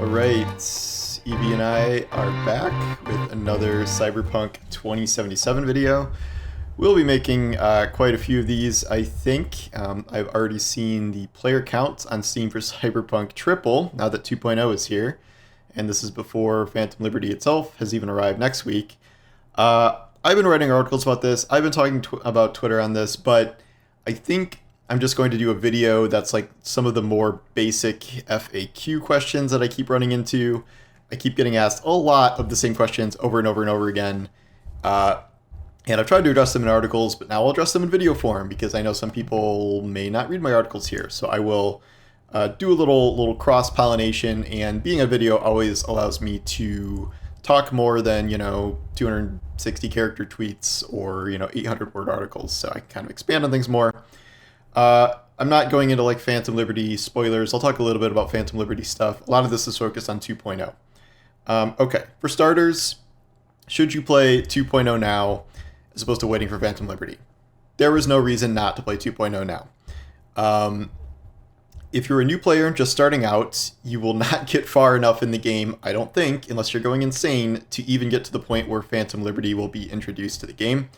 Alright, Evie and I are back with another Cyberpunk 2077 video. We'll be making quite a few of these, I think. I've already seen the player count on Steam for Cyberpunk triple, now that 2.0 is here. And this is before Phantom Liberty itself has even arrived next week. I've been writing articles about this, I've been talking about Twitter on this, but I think I'm just going to do a video that's like some of the more basic FAQ questions that I keep running into. I keep getting asked a lot of the same questions over and over and over again. And I've tried to address them in articles, but now I'll address them in video form because I know some people may not read my articles here. So I will do a little cross-pollination, and being a video always allows me to talk more than, 260 character tweets or, 800 word articles. So I kind of expand on things more. I'm not going into like Phantom Liberty spoilers. I'll talk a little bit about Phantom Liberty stuff. A lot of this is focused on 2.0. Okay, for starters, should you play 2.0 now as opposed to waiting for Phantom Liberty? There is no reason not to play 2.0 now. If you're a new player just starting out, you will not get far enough in the game, I don't think, unless you're going insane, to even get to the point where Phantom Liberty will be introduced to the game.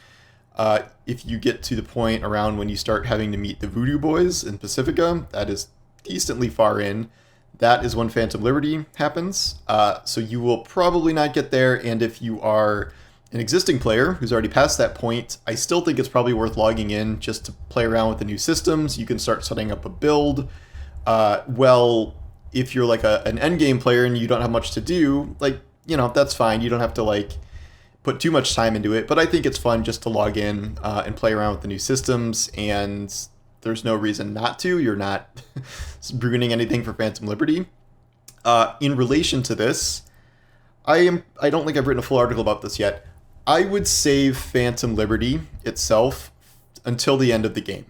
If you get to the point around when you start having to meet the Voodoo Boys in Pacifica, that is decently far in. That is when Phantom Liberty happens. So you will probably not get there, and if you are an existing player who's already past that point, I still think it's probably worth logging in just to play around with the new systems. You can start setting up a build. If you're like an endgame player and you don't have much to do, that's fine. You don't have to put too much time into it, but I think it's fun just to log in and play around with the new systems, and there's no reason not to. You're not ruining anything for Phantom Liberty. In relation to this, I don't think I've written a full article about this yet. I would save Phantom Liberty itself until the end of the game.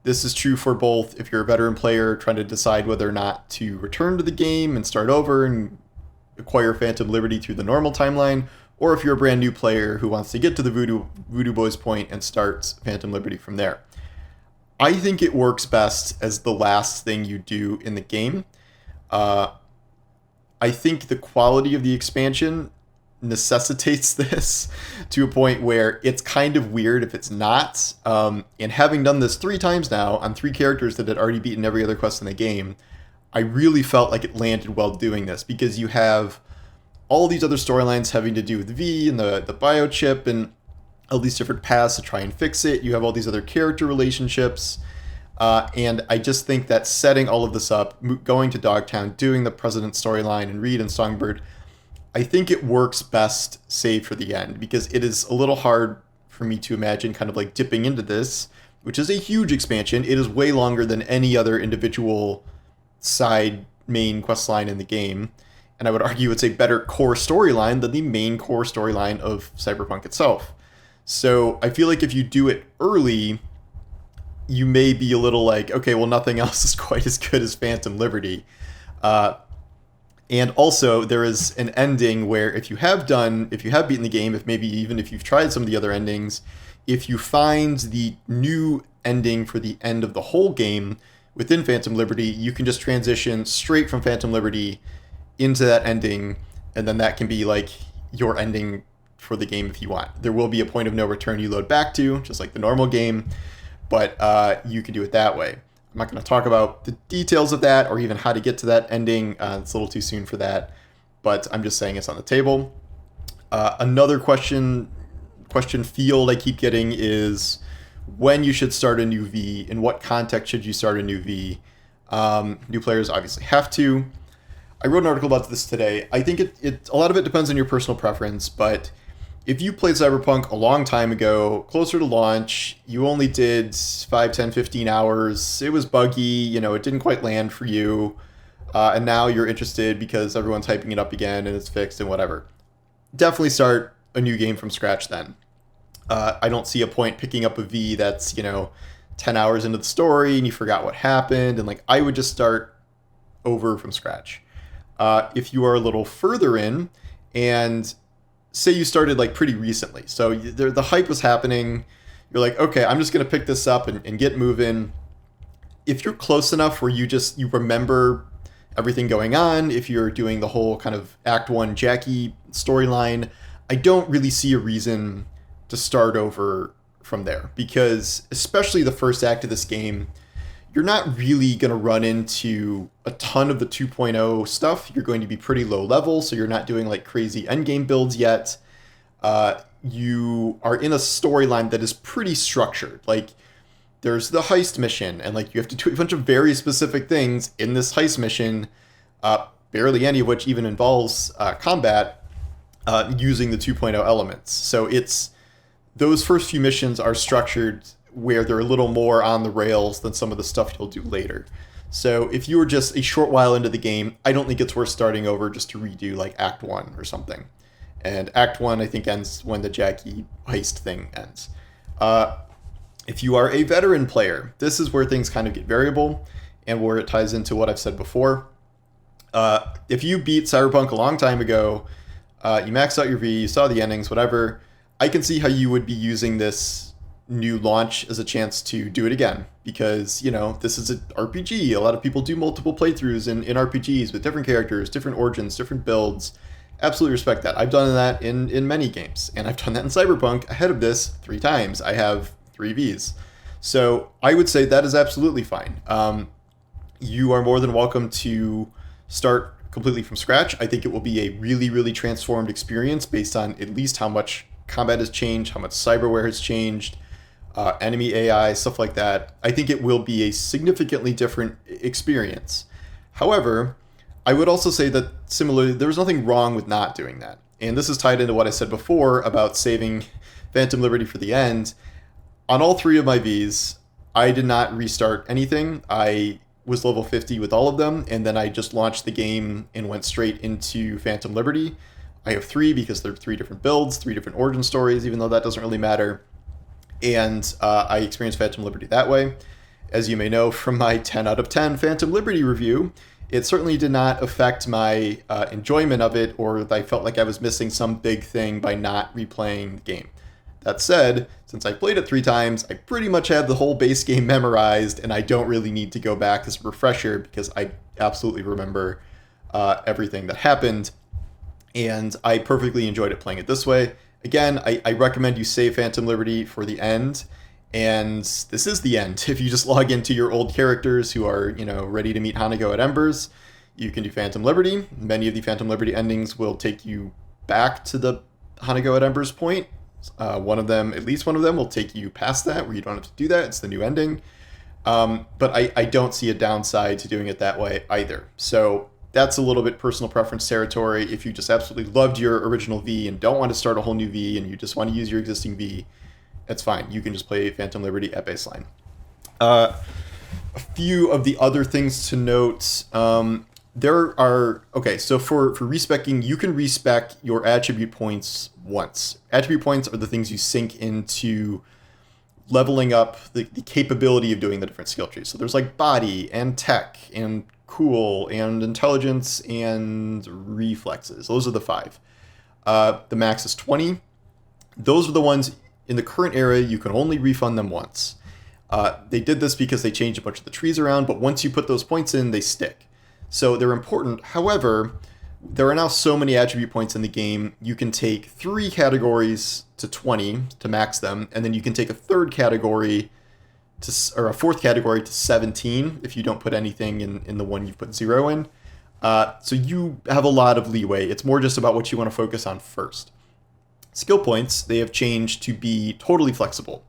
This is true for both if you're a veteran player trying to decide whether or not to return to the game and start over and acquire Phantom Liberty through the normal timeline, or if you're a brand new player who wants to get to the Voodoo Boys point and start Phantom Liberty from there. I think it works best as the last thing you do in the game. I think the quality of the expansion necessitates this to a point where it's kind of weird if it's not. And having done this 3 times now on 3 characters that had already beaten every other quest in the game, I really felt like it landed well doing this, because you have all these other storylines having to do with V and the biochip and all these different paths to try and fix it. You have all these other character relationships. And I just think that setting all of this up, going to Dogtown, doing the President storyline and Reed and Songbird, I think it works best saved for the end, because it is a little hard for me to imagine kind of like dipping into this, which is a huge expansion. It is way longer than any other individual side main quest line in the game. And I would argue it's a better core storyline than the main core storyline of Cyberpunk itself. So I feel like if you do it early, you may be a little like, okay, well, nothing else is quite as good as Phantom Liberty. And also, there is an ending where if you have beaten the game, if you've tried some of the other endings, if you find the new ending for the end of the whole game within Phantom Liberty, you can just transition straight from Phantom Liberty into that ending, and then that can be like your ending for the game if you want. There will be a point of no return you load back to, just like the normal game, but you can do it that way. I'm not going to talk about the details of that or even how to get to that ending. It's a little too soon for that, but I'm just saying it's on the table. Another question field I keep getting is when you should start a new V. In what context should you start a new V? New players obviously have to. I wrote an article about this today. I think a lot of it depends on your personal preference, but if you played Cyberpunk a long time ago, closer to launch, you only did 5, 10, 15 hours, it was buggy, it didn't quite land for you, and now you're interested because everyone's hyping it up again and it's fixed and whatever. Definitely start a new game from scratch then. I don't see a point picking up a V that's, 10 hours into the story and you forgot what happened, and I would just start over from scratch. If you are a little further in, and say you started pretty recently, so the hype was happening, you're like, okay, I'm just going to pick this up and get moving. If you're close enough where you remember everything going on, if you're doing the whole kind of Act 1 Jackie storyline, I don't really see a reason to start over from there, because especially the first act of this game, you're not really going to run into a ton of the 2.0 stuff. You're going to be pretty low level, so you're not doing like crazy endgame builds yet. You are in a storyline that is pretty structured. Like, there's the heist mission, and like you have to do a bunch of very specific things in this heist mission, barely any of which even involves combat, using the 2.0 elements. So it's those first few missions are structured where they're a little more on the rails than some of the stuff you'll do later. So if you were just a short while into the game, I don't think it's worth starting over just to redo like Act 1 or something. And Act 1, I think, ends when the Jackie heist thing ends. If you are a veteran player, this is where things kind of get variable and where it ties into what I've said before. If you beat Cyberpunk a long time ago, you maxed out your V, you saw the endings, whatever, I can see how you would be using this new launch as a chance to do it again. Because, you know, this is an RPG. A lot of people do multiple playthroughs in RPGs with different characters, different origins, different builds. Absolutely respect that. I've done that in many games, and I've done that in Cyberpunk ahead of this 3 times. I have 3 Vs. So I would say that is absolutely fine. You are more than welcome to start completely from scratch. I think it will be a really, really transformed experience based on at least how much combat has changed, how much cyberware has changed, enemy AI, stuff like that. I think it will be a significantly different experience. However, I would also say that similarly, there was nothing wrong with not doing that. And this is tied into what I said before about saving Phantom Liberty for the end. On all 3 of my Vs, I did not restart anything. I was level 50 with all of them, and then I just launched the game and went straight into Phantom Liberty. I have 3 because they're 3 different builds, 3 different origin stories, even though that doesn't really matter. And I experienced Phantom Liberty that way. As you may know from my 10 out of 10 Phantom Liberty review, it certainly did not affect my enjoyment of it, or that I felt like I was missing some big thing by not replaying the game. That said, since I played it 3 times, I pretty much have the whole base game memorized, and I don't really need to go back as a refresher because I absolutely remember everything that happened, and I perfectly enjoyed it playing it this way. Again, I recommend you save Phantom Liberty for the end, and this is the end. If you just log into your old characters who are, you know, ready to meet Hanago at Embers, you can do Phantom Liberty. Many of the Phantom Liberty endings will take you back to the Hanago at Embers point. One of them, at least one of them, will take you past that, where you don't have to do that. It's the new ending. But I don't see a downside to doing it that way either. So that's a little bit personal preference territory. If you just absolutely loved your original V and don't want to start a whole new V and you just want to use your existing V, that's fine. You can just play Phantom Liberty at baseline. A few of the other things to note. There are, okay, so for respecing, you can respec your attribute points once. Attribute points are the things you sink into leveling up the capability of doing the different skill trees. So there's like body and tech and cool and intelligence and reflexes. Those are the 5. The max is 20. Those are the ones in the current era, you can only refund them once. They did this because they changed a bunch of the trees around, but once you put those points in, they stick. So they're important. However, there are now so many attribute points in the game, you can take 3 categories to 20 to max them, and then you can take a 3rd category or a 4th category to 17 if you don't put anything in the one you've put 0 in. So you have a lot of leeway. It's more just about what you want to focus on first. Skill points, they have changed to be totally flexible.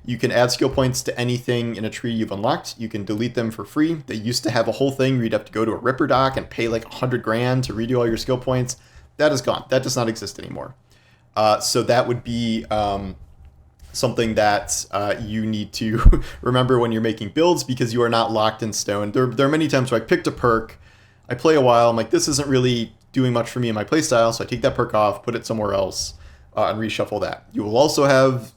You can add skill points to anything in a tree you've unlocked. You can delete them for free. They used to have a whole thing where you'd have to go to a Ripper dock and pay like 100 grand to redo all your skill points. That is gone. That does not exist anymore. So that would be something that you need to remember when you're making builds, because you are not locked in stone. There are many times where I picked a perk, I play a while, I'm like, this isn't really doing much for me in my playstyle, so I take that perk off, put it somewhere else, and reshuffle that. You will also have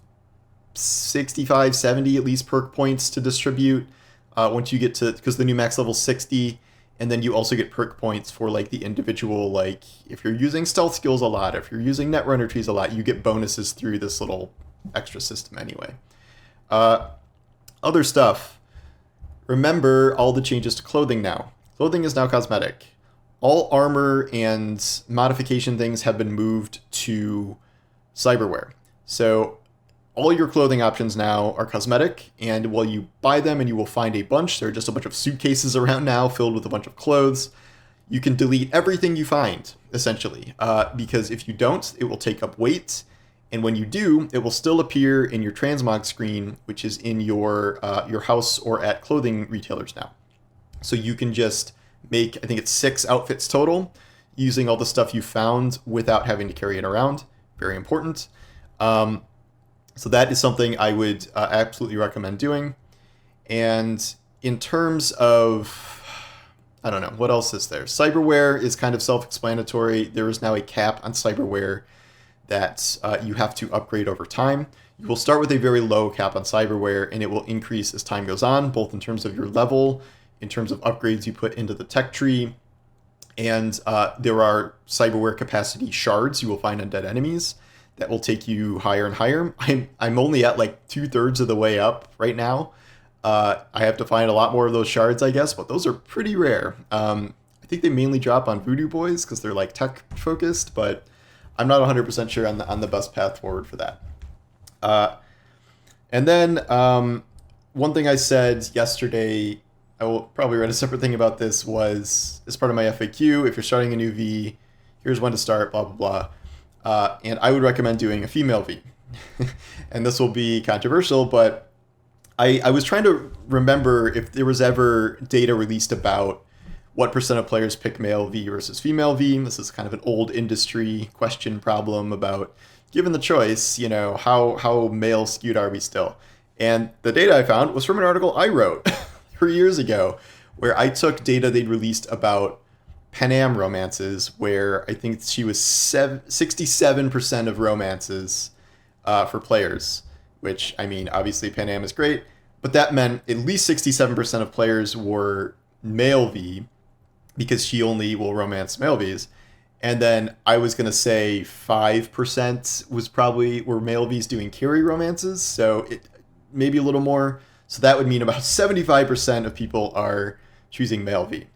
65, 70 at least perk points to distribute once you get to, because the new max level is 60, and then you also get perk points for like the individual, like if you're using stealth skills a lot, if you're using netrunner trees a lot, you get bonuses through this little extra system anyway. Other stuff, remember all the changes to clothing now. Clothing is now cosmetic. All armor and modification things have been moved to Cyberware. So all your clothing options now are cosmetic, and while you buy them and you will find a bunch, there are just a bunch of suitcases around now filled with a bunch of clothes. You can delete everything you find, essentially, because if you don't, it will take up weight, and when you do, it will still appear in your transmog screen, which is in your house or at clothing retailers now. So you can just make, I think it's 6 outfits total, using all the stuff you found without having to carry it around. Very important. So that is something I would absolutely recommend doing. And in terms of, I don't know, what else is there? Cyberware is kind of self-explanatory. There is now a cap on Cyberware that you have to upgrade over time. You will start with a very low cap on Cyberware, and it will increase as time goes on, both in terms of your level, in terms of upgrades you put into the tech tree, and there are Cyberware capacity shards you will find on dead enemies that will take you higher and higher. I'm only at like 2/3 of the way up right now. I have to find a lot more of those shards, I guess, but those are pretty rare. I think they mainly drop on Voodoo Boys because they're like tech focused, but I'm not 100% sure on the best path forward for that. And then one thing I said yesterday, I will probably write a separate thing about this, was as part of my FAQ, if you're starting a new V, here's when to start, blah, blah, blah. And I would recommend doing a female V. And this will be controversial, but I was trying to remember if there was ever data released about what % of players pick male V versus female V. This is kind of an old industry question problem about, given the choice, you know, how male skewed are we still? And the data I found was from an article I wrote 3 years ago, where I took data they'd released about Pan Am romances, where I think she was 67% of romances for players, which, I mean, obviously Pan Am is great, but that meant at least 67% of players were male V, because she only will romance male Vs. And then I was going to say 5% were male Vs doing carry romances, so it maybe a little more. So that would mean about 75% of people are choosing male V.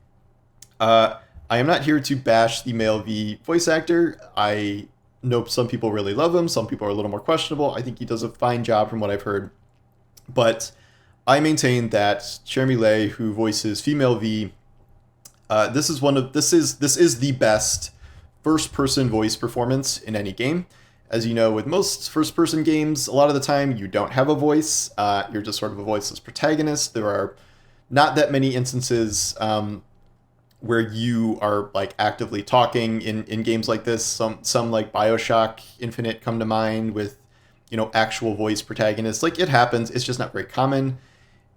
I am not here to bash the male V voice actor. I know some people really love him. Some people are a little more questionable. I think he does a fine job from what I've heard. But I maintain that Jeremy Lay, who voices female V, this is the best first-person voice performance in any game. As you know, with most first-person games, a lot of the time you don't have a voice. You're just sort of a voiceless protagonist. There are not that many instances where you are like actively talking in games like this. Some like BioShock Infinite come to mind with, you know, actual voice protagonists. Like, it happens. It's just not very common.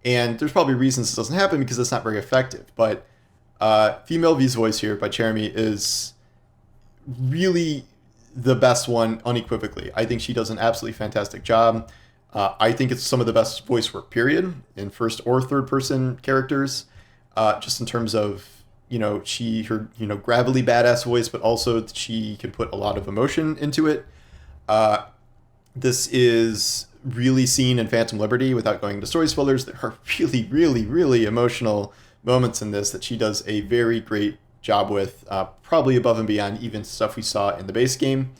And there's probably reasons it doesn't happen because it's not very effective. But female V's voice here by Jeremy is really the best one unequivocally. I think she does an absolutely fantastic job. I think it's some of the best voice work, period, in first or third person characters, just in terms of, you know, her gravelly badass voice, but also she can put a lot of emotion into it. This is really seen in Phantom Liberty without going into story spoilers. There are really, really, really emotional moments in this that she does a very great job with, probably above and beyond even stuff we saw in the base game.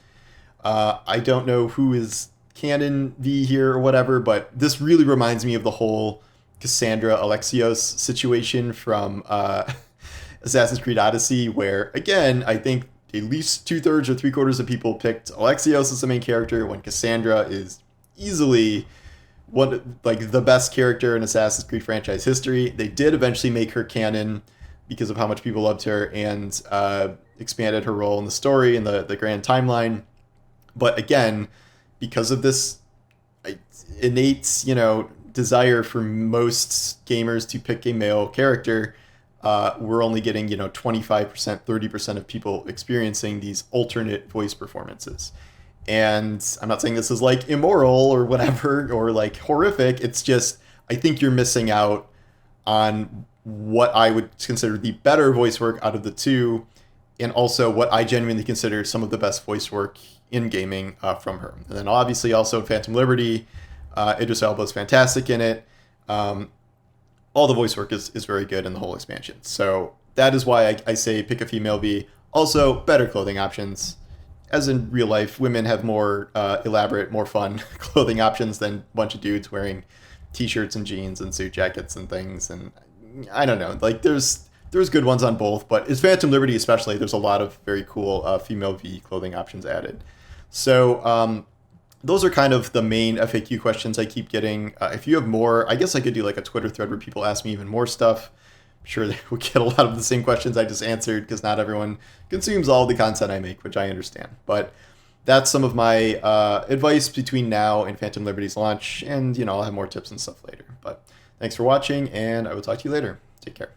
I don't know who is canon V here or whatever, but this really reminds me of the whole Cassandra Alexios situation from Assassin's Creed Odyssey, where, again, I think at least 2/3 or 3/4 of people picked Alexios as the main character, when Cassandra is easily the best character in Assassin's Creed franchise history. They did eventually make her canon because of how much people loved her, and expanded her role in the story and the grand timeline. But again, because of this innate, desire for most gamers to pick a male character, we're only getting 25%, 30% of people experiencing these alternate voice performances. And I'm not saying this is like immoral or whatever, or like horrific. It's just, I think you're missing out on what I would consider the better voice work out of the two, and also what I genuinely consider some of the best voice work in gaming from her. And then obviously also in Phantom Liberty, Idris Elba is fantastic in it. All the voice work is very good in the whole expansion. So that is why I say pick a female V. Also, better clothing options. As in real life, women have more elaborate, more fun clothing options than a bunch of dudes wearing t-shirts and jeans and suit jackets and things. And I don't know, like there's good ones on both, but it's Phantom Liberty especially. There's a lot of very cool female V clothing options added. So those are kind of the main FAQ questions I keep getting. If you have more, I guess I could do like a Twitter thread where people ask me even more stuff. I'm sure they would get a lot of the same questions I just answered because not everyone consumes all the content I make, which I understand. But that's some of my advice between now and Phantom Liberty's launch. And, I'll have more tips and stuff later. But thanks for watching, and I will talk to you later. Take care.